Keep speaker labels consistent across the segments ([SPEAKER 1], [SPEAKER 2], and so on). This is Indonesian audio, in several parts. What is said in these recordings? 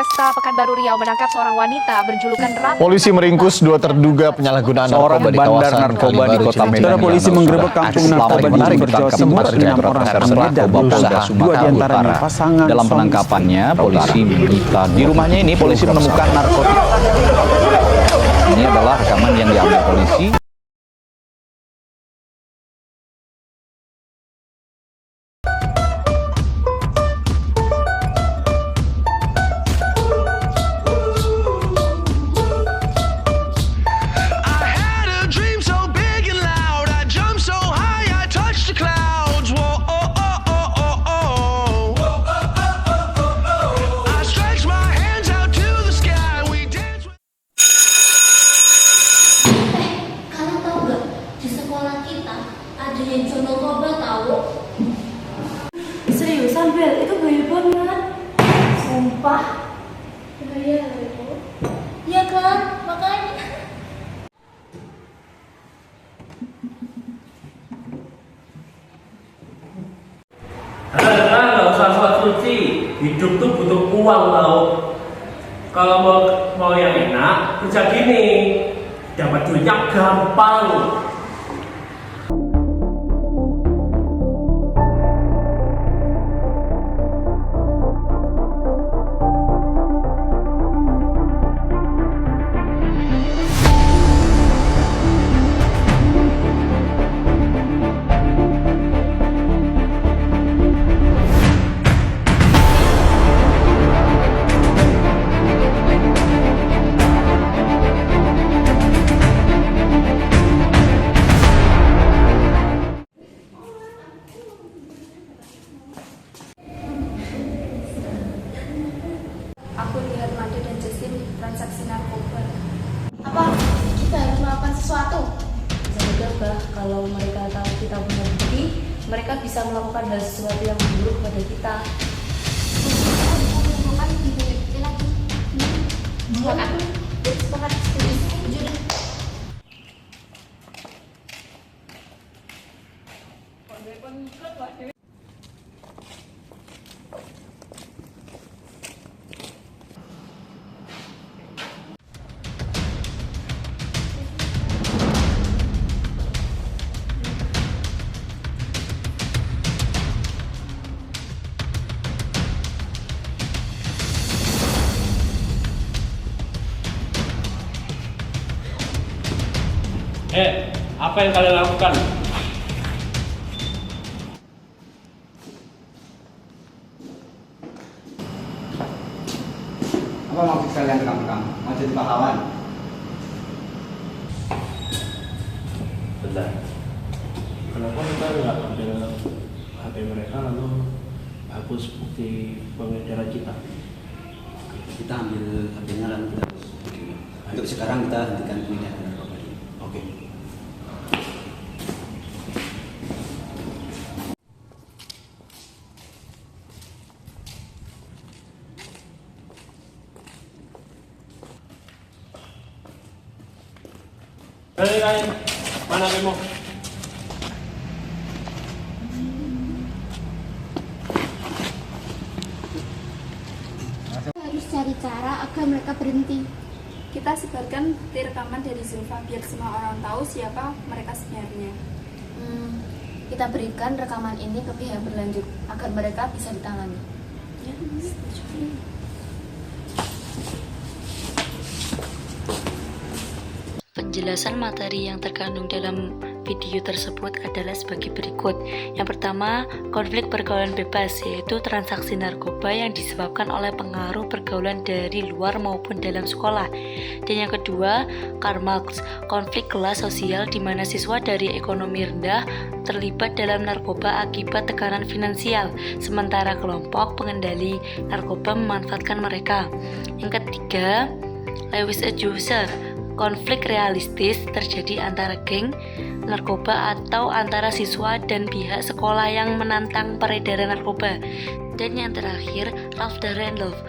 [SPEAKER 1] Polresta Pekanbaru Riau menangkap seorang wanita berjulukan Ratu.
[SPEAKER 2] Polisi meringkus dua terduga penyalahgunaan narkoba di kawasan
[SPEAKER 3] narkoba di Kota Medan.
[SPEAKER 4] Saudara polisi menggerebek kampung narkoba di Jember, Jawa Timur. 6 orang terlibat berusaha. 2 diantaranya pasangan.
[SPEAKER 3] Dalam penangkapannya, polisi menyita di rumahnya ini polisi menemukan narkotika. Ini adalah rekaman yang diambil polisi.
[SPEAKER 5] Seriusan Bel, itu bahaya banget. Sumpah bahaya itu. Ya kan, makanya.
[SPEAKER 6] Nggak usah sok suci. Hidup tuh butuh uang tau. Kalau mau yang enak, kerja gini. Dapat duitnya gampang.
[SPEAKER 5] Aku lihat Made dan Justin transaksi narkoba. Apa? Kita harus melakukan sesuatu. Ya udah, kalau mereka tahu kita punya bukti, mereka bisa melakukan hal sesuatu yang buruk pada kita. Sepakat.
[SPEAKER 6] Apa yang kalian lakukan?
[SPEAKER 7] Apa maksud kalian rekam-rekam? Mau jadi pahlawan?
[SPEAKER 6] Bentar. Kenapa kita nggak ambil HP mereka lalu hapus bukti pengedaran kita?
[SPEAKER 7] Kita ambil HP-nya lalu kita hapus videonya. Untuk sekarang kita hentikan pengedaran narkoba dulu. Oke.
[SPEAKER 6] Hei, mana HPmu?
[SPEAKER 5] Harus cari cara agar mereka berhenti. Kita sebarkan bukti rekaman dari Zulfa biar semua orang tahu siapa mereka sebenarnya. Kita berikan rekaman ini ke pihak berlanjut agar mereka bisa ditangani. Ya, setuju.
[SPEAKER 8] Penjelasan materi yang terkandung dalam video tersebut adalah sebagai berikut. Yang pertama, konflik pergaulan bebas, yaitu transaksi narkoba yang disebabkan oleh pengaruh pergaulan dari luar maupun dalam sekolah. Dan yang kedua, Karl Marx, konflik kelas sosial di mana siswa dari ekonomi rendah terlibat dalam narkoba akibat tekanan finansial, sementara kelompok pengendali narkoba memanfaatkan mereka. Yang ketiga, Lewis and Joseph, konflik realistis terjadi antara geng narkoba atau antara siswa dan pihak sekolah yang menantang peredaran narkoba. Dan yang terakhir, Ralph dan Randolph,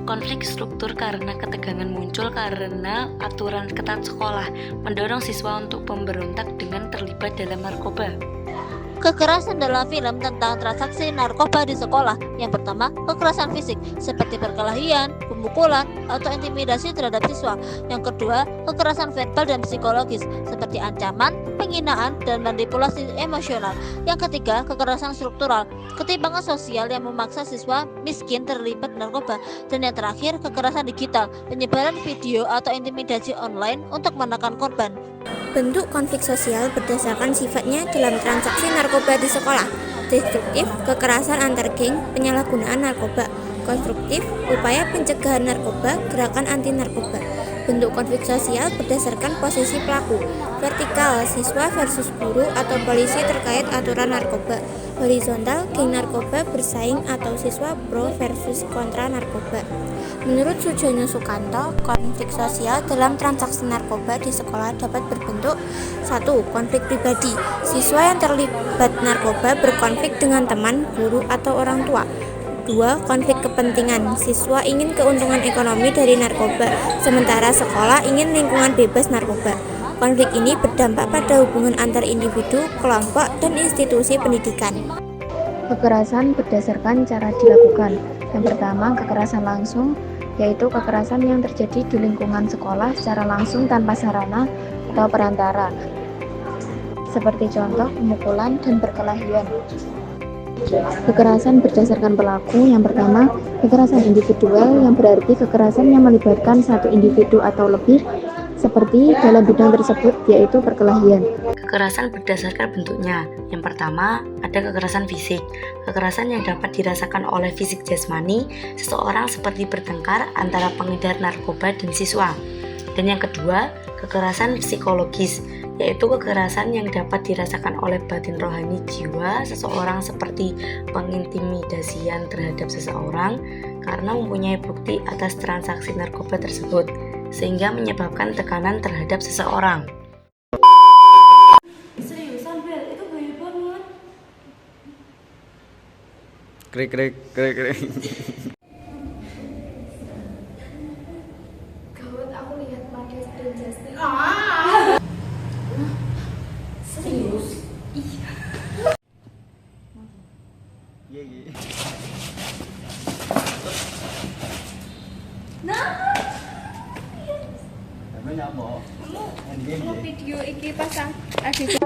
[SPEAKER 8] konflik struktur karena ketegangan muncul karena aturan ketat sekolah, mendorong siswa untuk memberontak dengan terlibat dalam narkoba.
[SPEAKER 9] Kekerasan dalam film tentang transaksi narkoba di sekolah. Yang pertama, kekerasan fisik seperti perkelahian, pemukulan, atau intimidasi terhadap siswa. Yang kedua, kekerasan verbal dan psikologis seperti ancaman, penghinaan, dan manipulasi emosional. Yang ketiga, kekerasan struktural, ketimpangan sosial yang memaksa siswa miskin terlibat narkoba. Dan yang terakhir, kekerasan digital, penyebaran video atau intimidasi online untuk menekan korban.
[SPEAKER 10] Bentuk konflik sosial berdasarkan sifatnya dalam transaksi narkoba di sekolah. Destruktif, kekerasan antar geng, penyalahgunaan narkoba. Konstruktif, upaya pencegahan narkoba, gerakan anti narkoba. Bentuk konflik sosial berdasarkan posisi pelaku. Vertikal, siswa versus guru atau polisi terkait aturan narkoba. Horizontal, geng narkoba bersaing atau siswa pro versus kontra narkoba. Menurut Sujono Sukanto, konflik sosial dalam transaksi narkoba di sekolah dapat berbentuk 1. Konflik pribadi. Siswa yang terlibat narkoba berkonflik dengan teman, guru, atau orang tua. 2. Konflik kepentingan. Siswa ingin keuntungan ekonomi dari narkoba, sementara sekolah ingin lingkungan bebas narkoba. Konflik ini berdampak pada hubungan antar individu, kelompok, dan institusi pendidikan. Kekerasan berdasarkan cara dilakukan. Yang pertama, kekerasan langsung, yaitu kekerasan yang terjadi di lingkungan sekolah secara langsung tanpa sarana atau perantara, seperti contoh pemukulan dan perkelahian. Kekerasan berdasarkan pelaku. Yang pertama, kekerasan individual, yang berarti kekerasan yang melibatkan satu individu atau lebih, seperti dalam bidang tersebut, yaitu perkelahian.
[SPEAKER 8] Kekerasan berdasarkan bentuknya. Yang pertama, ada kekerasan fisik. Kekerasan yang dapat dirasakan oleh fisik jasmani seseorang seperti bertengkar antara pengedar narkoba dan siswa. Dan yang kedua, kekerasan psikologis, yaitu kekerasan yang dapat dirasakan oleh batin rohani jiwa seseorang seperti pengintimidasian terhadap seseorang karena mempunyai bukti atas transaksi narkoba tersebut, sehingga menyebabkan tekanan terhadap seseorang.
[SPEAKER 5] Seriusan Bel, itu bahaya banget.
[SPEAKER 4] Krik.
[SPEAKER 5] Gawat, aku lihat Marques dan Justin. Serius? Iya. Mau video iki pasang
[SPEAKER 10] Ada